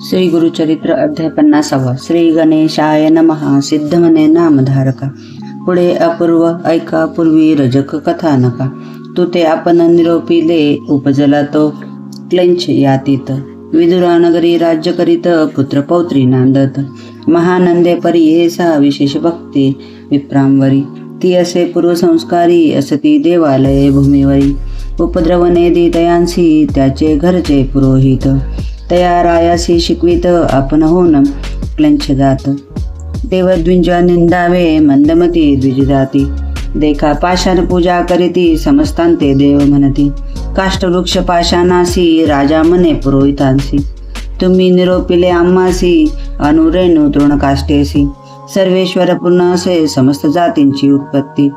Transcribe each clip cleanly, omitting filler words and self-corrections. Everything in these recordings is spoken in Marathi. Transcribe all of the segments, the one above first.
श्री गुरुचरित्र अध्याय 50. श्री गणेशाय नमः. सिद्धमने नामधारका. पुढे अपूर्व ऐका पूर्वी रजक कथानका. तू ते आपण निरोपिले उपजला तो क्लेंच यातीत. विदुरानगरी राज्य करीत पुत्र पौत्री नांदत. महानंदे परी हे सा विशेष भक्ती विप्रांवरी. ती असे पूर्वसंस्कारी असती देवालये भूमीवरी. उपद्रवने दीतयांसी त्याचे घरचे पुरोहित. तया रायासी शिकवित आपण होऊन क्लेंच जात. देवद्विजा निंदावे मंदमती द्विजजाती. देखा पाषाण पूजा करीती समस्तांते देव म्हणती. काष्टवृक्ष पाषाणासी राजा म्हणे पुरोहितांसी. तुम्ही निरोपिले आम्हासी अनुरेणू तृणकाष्टेसी. सर्वेश्वर पूर्ण असे समस्त जातींची उत्पत्ती.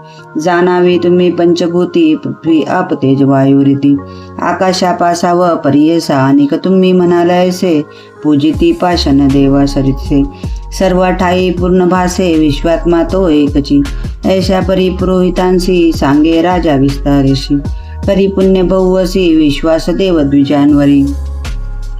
जाणावी तुम्ही पंचभूती पृथ्वी आप तेज वायुरिती. आकाशापासाव परियेसा अनिक तुम्ही म्हणालयसे. पूजिती पाषाण देवा सरितसे. सर्व ठाई पूर्ण भासे विश्वात्मा तो एकची. ऐशा परी पुरोहितांसी सांगे राजा विस्तारेशी. परी पुण्य बहुवसी विश्वास देव द्विजांवरी.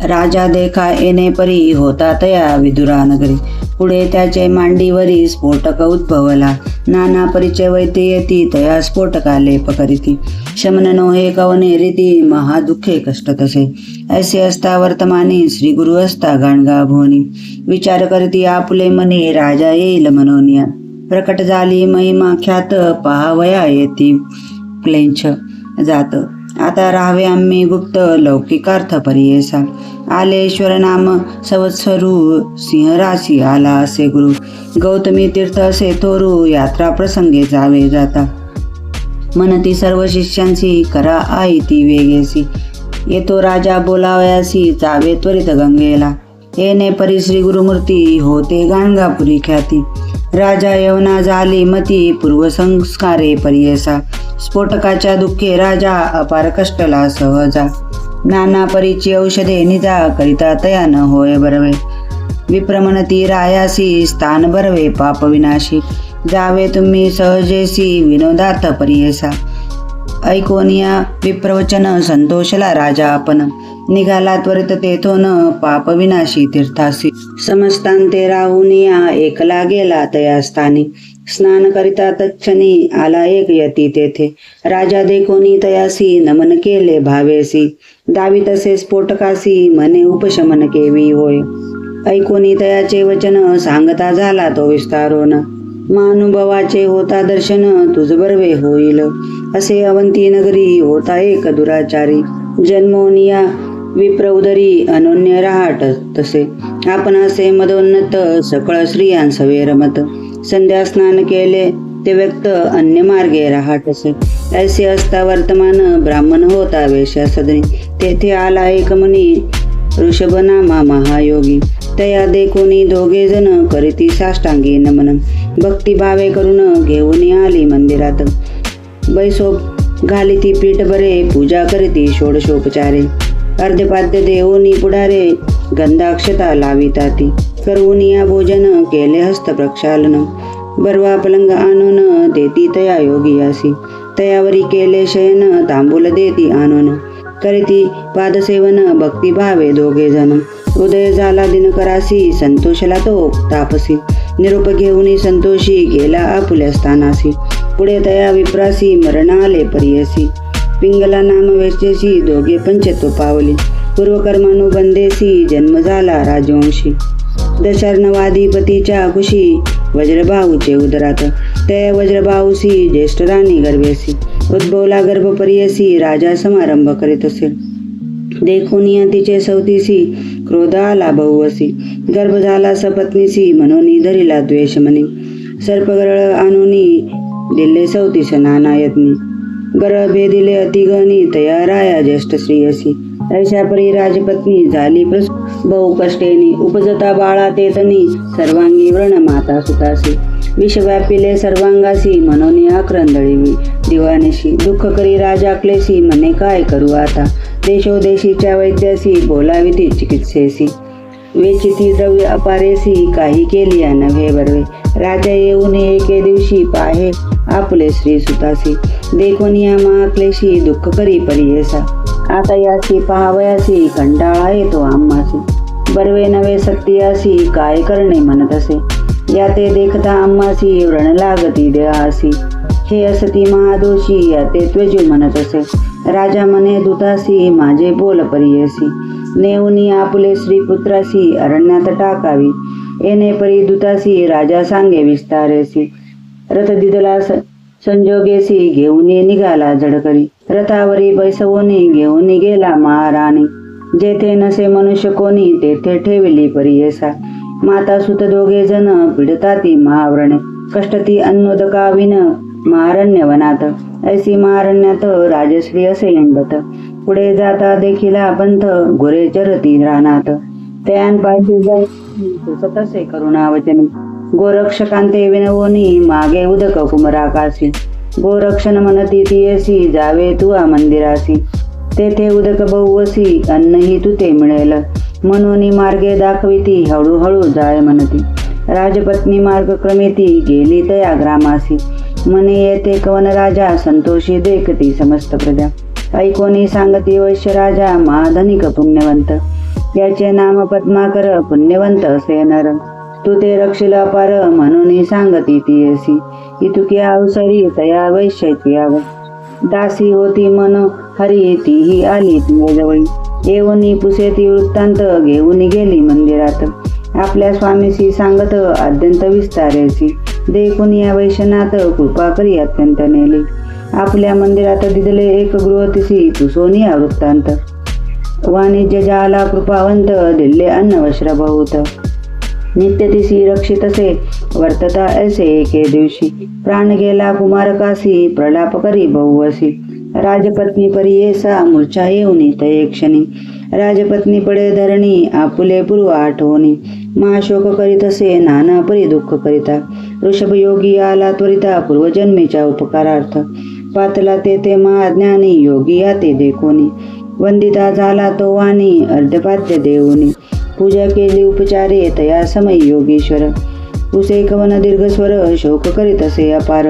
राजा देखा येणे परी होता तया विदुरानगरी. पुढे त्याचे मांडीवरी स्फोटक उद्भवला. नाना परिचय वैद्ययती तया स्फोटका लेप करीती. शमन नोहे कवने रीती महादुःखे कष्ट तसे. ऐसे असता वर्तमानी श्री गुरु असता गाणगा भुवनी. विचार करीती आपुले मनी राजा येईल मनोनिया. प्रकट झाली महिमा ख्यात पहावया येती क्लेंच जात. आता राहावे आम्ही गुप्त लौकिकार्थ परियेसा. आलेश्वर नाम संवत्सरू सिंहराशी आला असे गुरु. गौतमी तीर्थ असे थोरू यात्रा प्रसंगे जावे जाता. म्हणती सर्व शिष्यांची करा आई ती वेगेसी. येतो राजा बोलावयासी जावे त्वरित गंगेला. येणे परी श्री गुरुमूर्ती होते गाणगापुरी ख्याती. राजा यवना झाली मती पूर्वसंस्कारे परियेसा. स्फोटकाच्या दुःखे राजा अपार कष्टला सहजा. नाना परीची औषधे निजा करिता तया न होय बरवे. विप्रमणती रायासी स्थान बरवे पाप विनाशी. जावे तुम्ही सहजेसी विनोदार्थ परियेसा. ऐकोनिया विप्रवचन संतोषला राजा आपण. निघाला त्वरित तेथून पाप विनाशी तीर्थासी. समस्तांते राहुनिया एकला गेला तया स्थानी. स्नान करिता तच्छणी आला एक यती तेथे. राजा देखोनी तयासी नमन केले भावेसी. दावी तसे स्फोटकासी म्हणे उपशमन केवी होय. ऐकोनी तयाचे वचन सांगता झाला तो विस्तारोन. महानुभवाचे होता दर्शन तुझ बर्वे होईल. असे अवंती नगरी होता एक दुराचारी. जन्मोनिया विप्र उदरी अनोन्य रहाट तसे. आपण असे मदोन्नत सकळ स्त्रियांसवे रमत. संध्या स्नान केले ते व्यक्त अन्य मार्गे रहाटसे. ऐसे असता वर्तमान ब्राह्मण होता वेश्या सदनी. तेथे आला एक मुनी ऋषभनामा महायोगी. तया देखोनी दोघे जण करीती साष्टांगी नमन. भक्तिभावे करून घेऊन आली मंदिरात. बैसोप घालिती पीठ बरे पूजा करीती षोडशोपचारे. अर्धपाद्य देवोनी पुढारे गंधाक्षता लाविता ती. करूनिया भोजन केले हस्त प्रक्षालन. बरवा पलंग आणून देती तया योगियासी. तयावरी केले शयन तांबूल देती आणून. करीती पादसेवन भक्तिभावे दोघे जण. उदय झाला दिनकरासी संतोषला तो तापसी. निरोप घेऊनी संतोषी गेला आपुल्या स्थानासी. पुढे तया विप्रासी मरण आले परियसी. पिंगला नाम वेचेसी दोघे पंचत्व पावली. पूर्वकर्मानुबंधेसी जन्म झाला राजवंशी. दशर्णवाधिपतीच्या कुशी वज्रबाहूचे उदरात. त्या वज्रबाहूसी ज्येष्ठ राणी गर्भेसी. उद्भवला गर्भ परियसी राजा समारंभ करीत असे. देखोनिया तिचे सवतीसी क्रोध आला बहुवसी. गर्भ झाला सपत्नीसी म्हणून धरिला द्वेष मनी. सर्पगरळ आणूनी दिले सवतीस नाना यत्नी. गरळ भेदिले अतिगणी तया राया ज्येष्ठ श्रीयसी. ऐशा परी राजपत्नी झाली बहु कष्टेनी. उपजता बाळा तेतनी सर्वांगी व्रण माता सुतासी. विष व्यापिले सर्वांगासी म्हणून आक्रंदळी दिवाणीशी. दुःख करी राजा क्लेशी म्हणे काय करू आता. देशोदेशीच्या वैद्यासी बोलाविती चिकित्सेसी. वेचिती द्रव्य अपारेसी काही केली नव्हे बरवे. राजा येऊन एके दिवशी पाहे आपले श्री सुतासी. देखोनिया महाक्लेशी दुःख करी परियेसा. आता याची पहावयासी कंटाळा येतो आम्हासी. बरवे नवे सत्यासी काय करणे म्हणत असे. या ते देखता आम्हासी व्रण लागती देहासी. हे असती महादोषी या ते त्वजू म्हणत असे. राजा म्हणे दूतासी माझे बोल परियसी. नेऊनी आपुले श्रीपुत्रासी अरण्यात टाकावी. येणे परी दूतासी राजा सांगे विस्तारेसी. रथ दिदला संजोगेसी घेऊन निघाला झडकरी. रथावरी बैसवोनी घेऊन गेला महाराणी. जेथे नसे मनुष्य कोणी तेथे ठेवली परियसा. माता सुत दोघे जण पिडताती महाव्रणे. कष्टती अन्नोदकाविन महारण्य वनात. ऐसी महारण्यात राजश्री असे इंडत. पुढे जाता देखिला पंथ गुरे चरती रानात. त्यान पायी सतसे करुणावचनी. गोरक्षकांते विनवोनी मागे उदक कुमराकासी. गोरक्षण म्हणती तियसी जावे तुआ मंदिरासी. तेथे उदक बहुवसी अन्नही तुते मिळेल. म्हणून मार्गे दाखविती हळूहळू जाय म्हणती. राजपत्नी मार्ग क्रमेती गेली तया ग्रामासी. मने येते कवन राजा संतोषी देखती समस्त प्रजा. ऐकोनी सांगती वैश्य राजा महाधनिक पुण्यवंत. याचे नाम पद्माकर पुण्यवंत असे नर. तू ते रक्षिल अपार म्हणून सांगती तियसी. इतुकी अवसरी तया वैश्याची आव. दासी होती मन हरी तीही आली तुझ्याजवळी. येऊनी पुसेती वृत्तांत घेऊन गेली मंदिरात. आपल्या स्वामीसी सांगत अत्यंत विस्तारेसी. देखून या वैश्यनाथ कृपा करी अत्यंत नेली. आपल्या मंदिरात दिदले एक गृहतिसी पुसोनी वृत्तांत. वाणिज्य जाला कृपावंत दिल्ले अन्न वस्त्र बहुत. नित्यतिसी रक्षितसे वर्तता ऐसे एके दिवशी. प्राण गेला कुमारकासी प्रलाप करी बहुवसी. राजपत्नी परियेसा मूर्छा येऊनी तये क्षणी. राजपत्नी पडे धरणी आपुले पूर्व आठवणी. महाशोक करीतसे नाना परी दुःख करिता. ऋषभयोगी आला त्वरिता पूर्वजन्मीच्या उपकारार्थ. पातला तेथे महाज्ञानी योगी याते देखोनी. वंदिता झाला तो वाणी अर्धपाद्य देऊनी. पूजा केली उपचारे तया समय योगीश्वर. उसे कवन दीर्घस्वर शोक करीत असे अपार.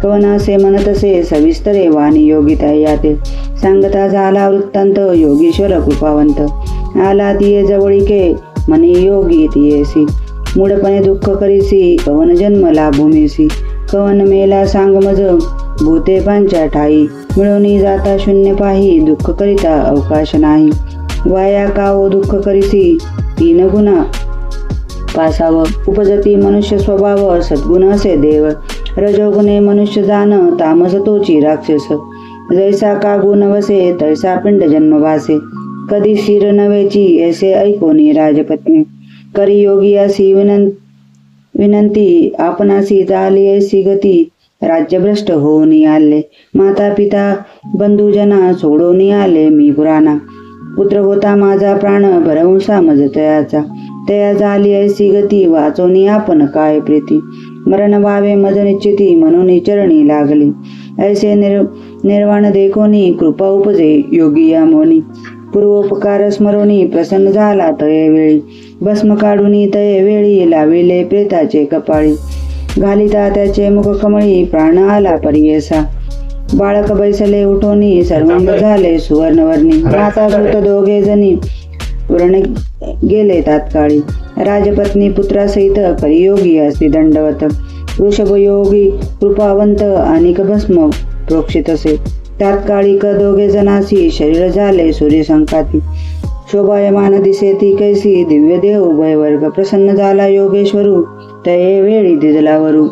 कवन असे म्हणत असे सविस्तरे वाणी योगिता याते. सांगता झाला वृत्तांत योगीश्वर कृपावंत. आला तिये जवळीके मनी योगी तियेसी. मूढपणे दुःख करीसी कवन जन्म लाभूमीसी. कवन मेला सांग मज भूते पांच्या ठाई. मिळवणी जाता शून्य पाही दुःख करिता अवकाश नाही. वाया काओ दुःख करीसी तीन गुणा पासाव. उपजती मनुष्य स्वभाव सद्गुण असे देव. रजोगुणे मनुष्य जाण तामस तोची राक्षस. जैसा का गुण वसे तैसा पिंड जन्म वासे. कधी शिर नवेची ऐसे ऐकोनी राजपत्नी. करी योगी असी विनंती आपणासी झाली ऐसी गती. राज्यभ्रष्ट होऊन आले माता पिता बंधुजना सोडून आले मी पुराणा. पुत्र होता माझा प्राण भरवंसा मज तयाचा. तया झाली ऐसी गती वाचोनी आपण काय प्रीती. मरण व्हावे मज निश्चिती म्हणून चरणी लागली. ऐसे निर्वाण देखोनी कृपा उपजे योगी या मोनी. पूर्वोपकार स्मरोनी प्रसन्न झाला तये वेळी. भस्म काढून तये वेळी लाविले प्रेताचे कपाळी. घालिता त्याचे मुख कमळी प्राण आला परियेसा. बाळक बैसले उठोनी सर्वांग झाले सुवर्णवर्णी. माता सुत दोघे जणी व्रण गेले तात्काळी. राजपत्नी पुत्रासहित करियोगी असे दंडवत. वृषभयोगी कृपावंत अनिक भस्म प्रोक्षित असे. तात्काळिक दोघे जनासी शरीर झाले सूर्यसंकाती. शोभायमान दिसेती कैसी दिव्य देव उभयवर्ग. प्रसन्न झाला योगेश्वरू तये वेळी दिदलावरू.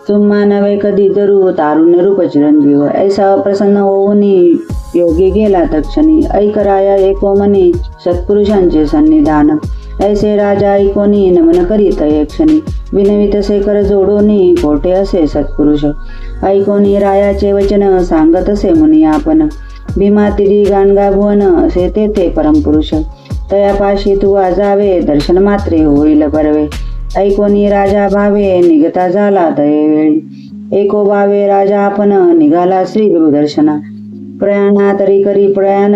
तुम्हा नवे कधी जरू तारुण्य रूप चिरंजीव. ऐसा प्रसन्न होऊनी योगी गेला तक्षणी. ऐक राया एको मनी सत्पुरुषांचे सन्निधान. ऐसे राजा ऐकोनी नमन करीत तये क्षणी. विनवित असे कर जोडोनी कोठे असे सत्पुरुष. ऐकोनी रायाचे वचन सांगत असे मुनी आपण. भीमा तिरी गाणगा भुवन असे तेथे परमपुरुष. तयापाशी तू जावे दर्शन मात्रे होईल परवे. ऐकोनी राजा भावे निघता झाला तये वेळी. एको भावे राजा आपण निघाला श्री गुरुदर्शना. प्रयाणा तरी करी प्रयाण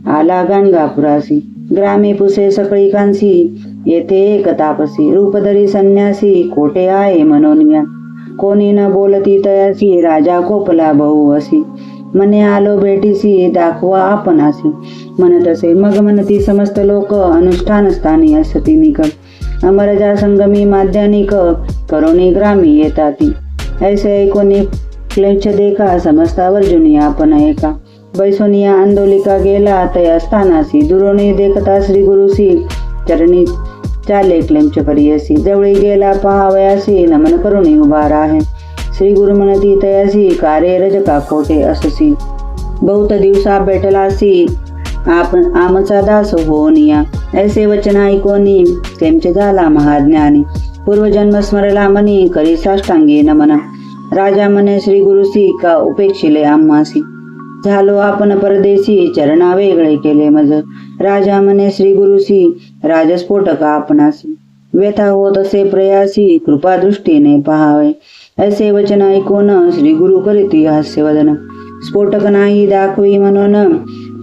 आला गाणगापुरासी. ग्रामे पुसे सकळी कांसी येथे एक तापसी. रूपधरी संन्यासी कोठे आहे मनोनिया. कोणी न बोलती तयासी राजा कोपला बहु असी. मने आलो भेटीसी दाखवा आपणासी. म्हणत असे मग म्हणती समस्त लोक अनुष्ठान स्थानी असती निक. अमरजा संगमी माध्यानिक करोनी ग्रामी येताती. ऐसे ऐकोनी क्लेश देखा समस्ता वर्जुनी आपण एका. बैसोनिया आंदोलिका गेला तया स्थानासी. दुरोणी देखता श्री गुरुसी चरणी चाले क्लेंच करियसी. जवळी गेला पहावयासी नमन करुणी उभा राहे. श्री गुरु म्हणती तयासी कार्य रजका कोटे अससी. बहुत दिवसा भेटलासी आपण आमचा दास होनिया. ऐसे वचन ऐकोनी तेमचे झाला महाज्ञानी. पूर्वजन्म स्मरला मनी करी साष्टांगी नमन. राजा म्हणे श्री गुरुसी का उपेक्षिले आम्हासी. झालो आपण परदेशी चरणा वेगळे केले मज. राजा म्हणे श्री गुरुसी राजस्फोटक आपणासी. व्यथा होत असे प्रयासी कृपा दृष्टीने पहावे. असे वचन ऐकून श्री गुरु करीती हास्यवदन. स्फोटक नाही दाखवी म्हणून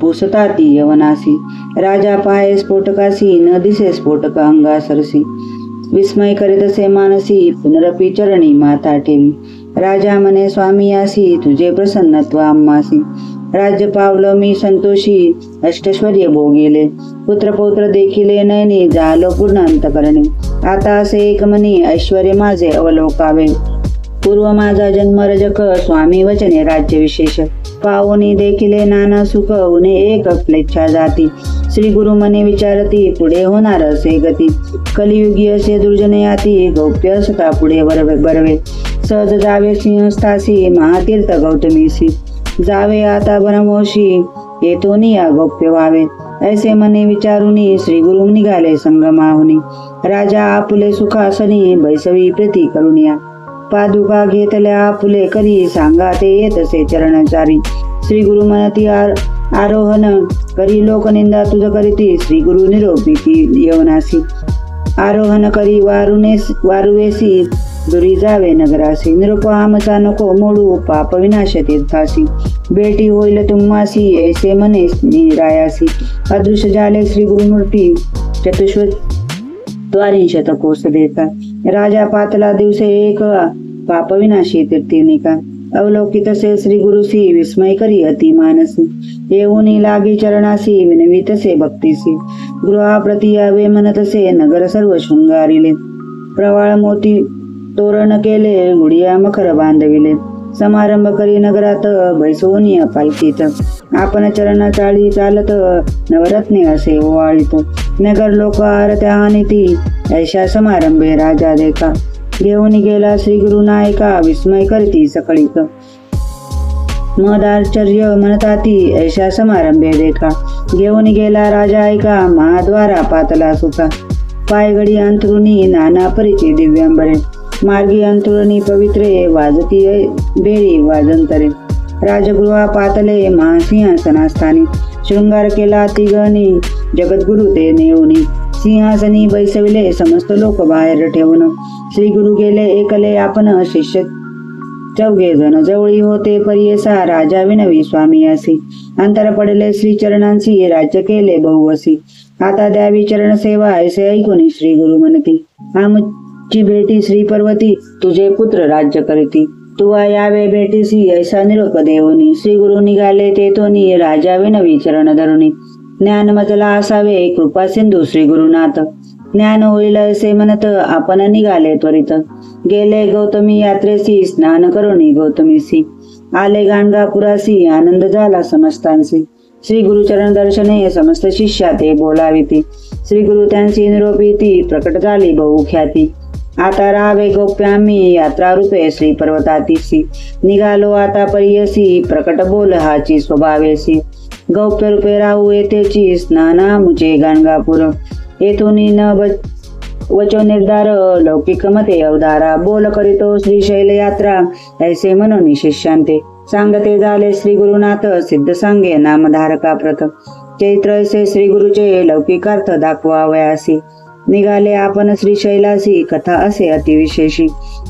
पुसताती यवनासी. राजा पाहे स्फोटकासी न दिसे स्फोटक अंगासरसी. विस्मय करीत असे मानसी पुनरपी चरणी माता ठेवी. राजा म्हणे स्वामी यासी तुझे प्रसन्नत्व आम्हासी. राज्य पावलं मी संतोषी अष्टैश्वर्य भोगिले. पुत्रपौत्र देखिले नयनी झालो पूर्ण अंतकरणी. आता असे एक मनी ऐश्वर्य माझे अवलोकावे. पूर्व माझा जन्म रजक स्वामी वचने राज्य विशेष. पावनी देखिले नाना सुख उने एक क्लेच्छा जाती. श्री गुरु मने विचारती पुढे होणार असे गती. कलियुगी असे दुर्जनयाती गौप्य असता पुढे बरवे. सहज जावे सिंहस्थासी महातीर्थ गौतमीसी. जावे आता बनमोशी येतोनी या गौप्य व्हावे. ऐसे मने विचारुनी श्री गुरु निघाले संगमाहुनी. राजा आपुले सुखासनी बैसवी प्रीती करुनिया. पादुका घेतल्या आपुले करी सांगा ते येतसे चरणचारी. श्री गुरु म्हणती आरोहण करी लोकनिंदा तुझ करीती. श्री गुरु निरोपिती यवनासी. आरोहण करी वारुवेसी दुरी जावे नगरासी. निरोप आमचा नको मोडू पाप विनाश तीर्थासी. भेटी होईल तुम्हासी ऐसे मने निरायासी. अदृश्य झाले श्री गुरुमूर्ती चतुष्वत्वारिंशत कोस देखा. राजा पातला दिवसे एक पाप विनाशी तीर्थनिका. अवलोकित से श्री गुरुसी विस्मय करी अति मानसी. येऊनी लागी चरणासी विनवितसे भक्तीसी. गृहाप्रती यावे म्हणतसे नगर सर्व शृंगारिले. प्रवाळ मोती तोरण केले गुडिया मखर बांधविले. समारंभ करी नगरात बैसोनी पालखीत. आपण चरण चाळी चालत नवरत्ने असे ओवाळीत. नगर लोक आरत्या हानिती ऐशा समारंभे राजा देखा. घेऊन गेला श्री गुरु नायका विस्मय करती सकळीत. मदाश्चर्य म्हणताती ऐशा समारंभे देखा. घेऊन गेला राजा ऐका महाद्वारा पातला सुका. पायगडी अंतरुणी नाना परिचे दिव्यांबरे. मार्गी अंतरुणी पवित्रे वाजती बेरी वाजंतरे. राजगृहा पातले महासिंहासनास्थानी. शृंगार केला तिगणी जगद्गुरु ते नेऊनी. सिंहासनी बैसविले समस्त लोक बाहेर ठेवून. श्री गुरु गेले एकले आपण शिष्य चौघे जण. जवळी होते परियसा राजा विनवी स्वामी असी. अंतर पडले श्री चरणांसी राज्य केले बहुवसी. आता द्यावी चरण सेवा ऐसे ऐकून श्री गुरु म्हणती. आमची भेटी श्री पर्वती तुझे पुत्र राज्य करीती. तुवा यावे भेटीसी ऐसा निरोप देवनी. श्री गुरु निघाले तेथोनी राजा विनवी चरण धरुणी. ज्ञान मजला असावे कृपा सिंधू श्री गुरुनाथ. ज्ञान होईल असे म्हणत आपण निघाले त्वरित. गेले गौतमी यात्रेसी स्नान करुणी गौतमीसी. आले गाणगापुरासी आनंद झाला समस्तांसी. श्री गुरुचरण दर्शने समस्त शिष्या ते बोलाविती. श्री गुरु त्यांची निरोपिती प्रकट झाली बहुख्याती. आता राहावे गौप्य आम्ही यात्रा रूपे श्री पर्वतातीसी. निघालो आता परियसी प्रकट बोल हाची स्वभावेसी. गौप्य रूपे राहू येथेची स्नाना मुचे गाणगापूर. येथून न वचो निर्धार लौकिक मते अवधारा. बोल करीतो श्रीशैल यात्रा ऐसे म्हणून शिष्यांते. सांगते झाले श्री गुरुनाथ सिद्ध सांगे नामधारका प्रथ. चैत्र ऐसे श्री गुरुचे लौकिकार्थ दाखवावयासी. निघाले आपण श्रीशैलासी कथा असे अतिविशेषी.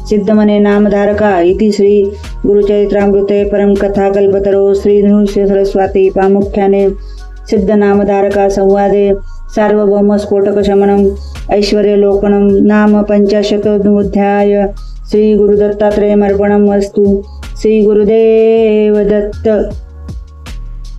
सिद्ध मने नामधारका इति श्री गुरुचरित्रामृते परम कथा कल्पतरो. श्री नृसिंह सरस्वती प्रामुख्याने सिद्ध नामधारका संवादे. सार्वभौम स्फोटक शमनम ऐश्वर्य लोकनम नाम 85 श्री गुरुदत्तात्रेय अर्पणम वस्तु. श्री गुरुदेव दत्त.